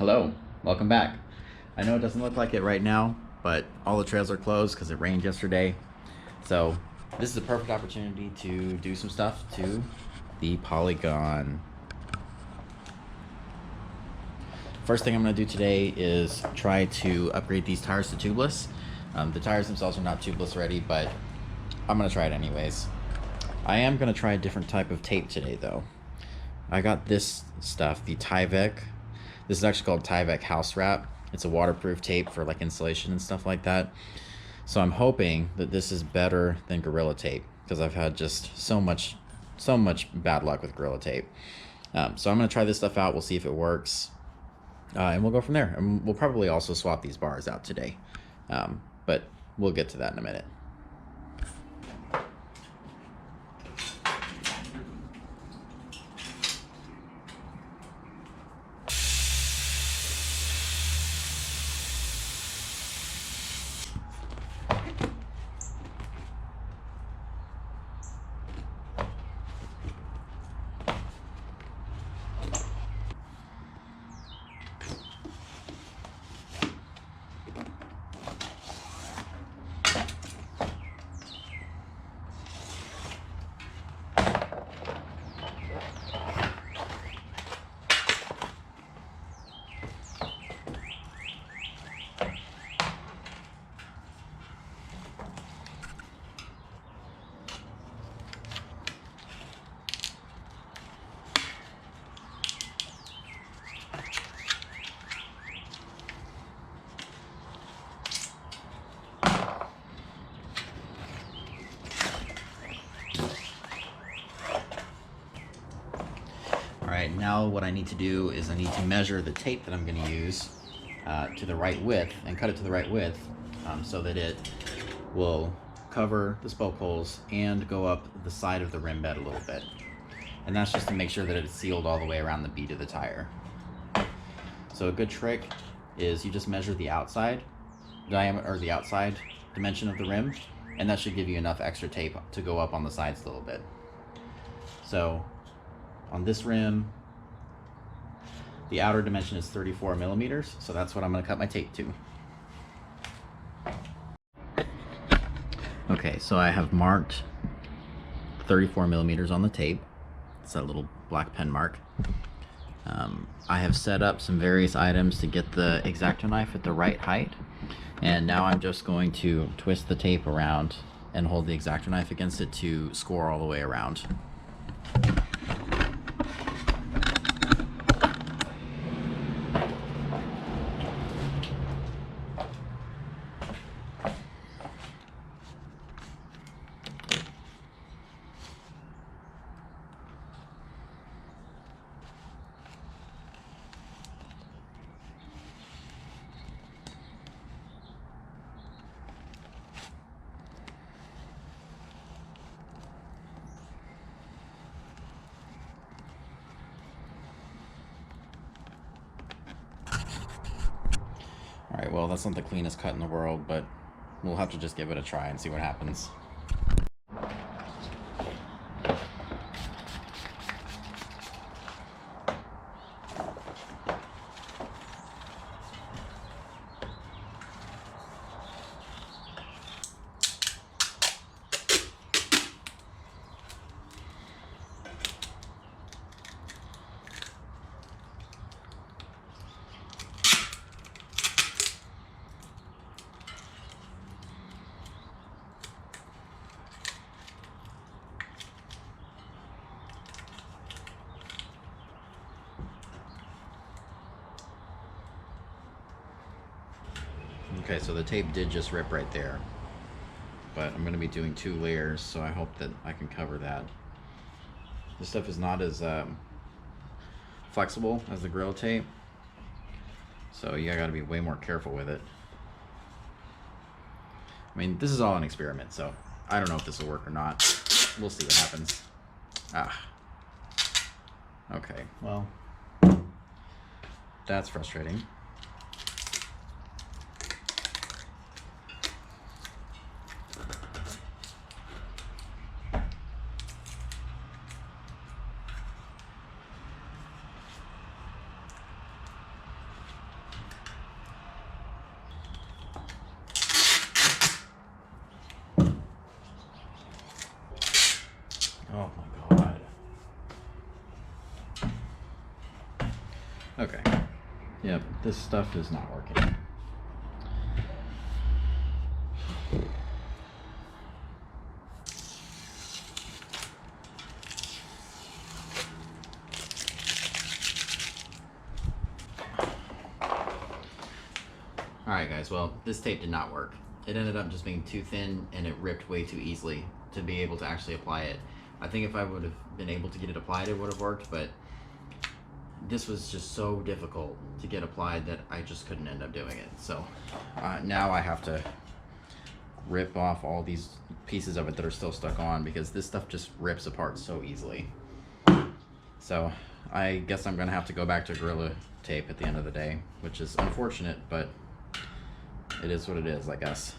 Hello, welcome back. I know it doesn't look like it right now, but all the trails are closed because it rained yesterday. So this is a perfect opportunity to do some stuff to the Polygon. First thing I'm going to do today is try to upgrade these tires to tubeless. The tires themselves are not tubeless ready, but I'm going to try it anyways. I am going to try a different type of tape today though. I got this stuff, the Tyvek. This is actually called Tyvek House Wrap. It's a waterproof tape for like insulation and stuff like that. So I'm hoping that this is better than Gorilla Tape because I've had just so much bad luck with Gorilla Tape. So I'm gonna try this stuff out. We'll see if it works, and we'll go from there. And we'll probably also swap these bars out today, but we'll get to that in a minute. Alright, now what I need to do is I need to measure the tape that I'm going to use to the right width and cut it to the right width so that it will cover the spoke holes and go up the side of the rim bed a little bit. And that's just to make sure that it's sealed all the way around the bead of the tire. So a good trick is you just measure the outside diameter or the outside dimension of the rim, and that should give you enough extra tape to go up on the sides a little bit. So on this rim, the outer dimension is 34 millimeters, so that's what I'm going to cut my tape to. Okay, so I have marked 34 millimeters on the tape. It's that little black pen mark. I have set up some various items to get the X-Acto knife at the right height, and now I'm just going to twist the tape around and hold the X-Acto knife against it to score all the way around. Alright, well, that's not the cleanest cut in the world, but we'll have to just give it a try and see what happens. Okay, so the tape did just rip right there, but I'm going to be doing 2 layers, so I hope that I can cover that. This stuff is not as flexible as the Gorilla Tape, so you got to be way more careful with it. I mean, this is all an experiment, so I don't know if this will work or not. We'll see what happens. Okay, well, that's frustrating. Okay. Yep, this stuff is not working. Alright guys, well, this tape did not work. It ended up just being too thin and it ripped way too easily to be able to actually apply it. I think if I would have been able to get it applied, it would have worked, but this was just so difficult to get applied that I just couldn't end up doing it. So now I have to rip off all these pieces of it that are still stuck on because this stuff just rips apart so easily. So I guess I'm gonna have to go back to Gorilla Tape at the end of the day, which is unfortunate, but it is what it is, I guess.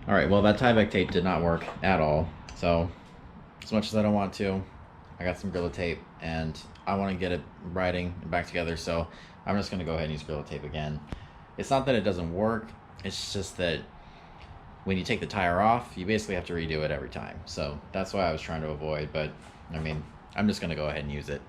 All right, well, that tie-back tape did not work at all. So as much as I don't want to, I got some Gorilla Tape and I want to get it riding and back together. So I'm just gonna go ahead and use Gorilla Tape again. It's not that it doesn't work, it's just that when you take the tire off, you basically have to redo it every time. So that's why I was trying to avoid, but I mean, I'm just gonna go ahead and use it.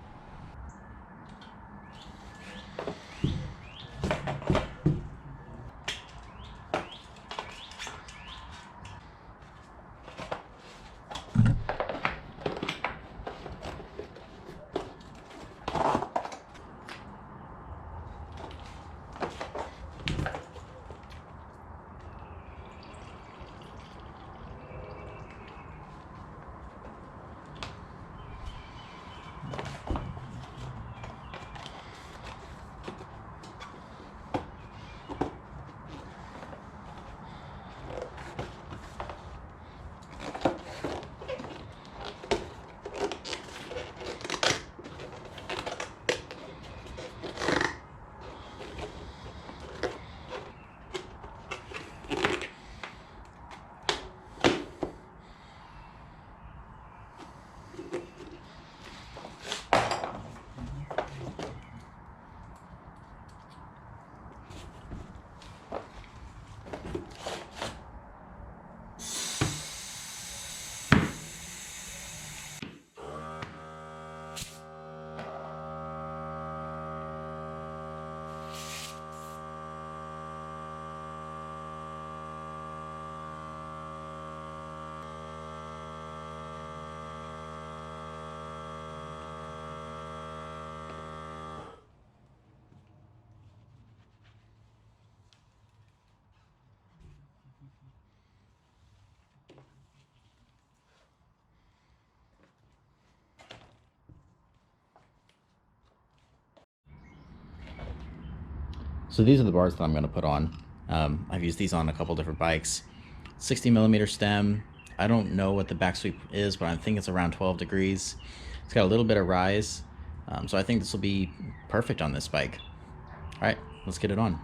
So these are the bars that I'm going to put on. I've used these on a couple different bikes. 60mm stem. I don't know what the back sweep is, but I think it's around 12 degrees. It's got a little bit of rise. So I think this will be perfect on this bike. All right, let's get it on.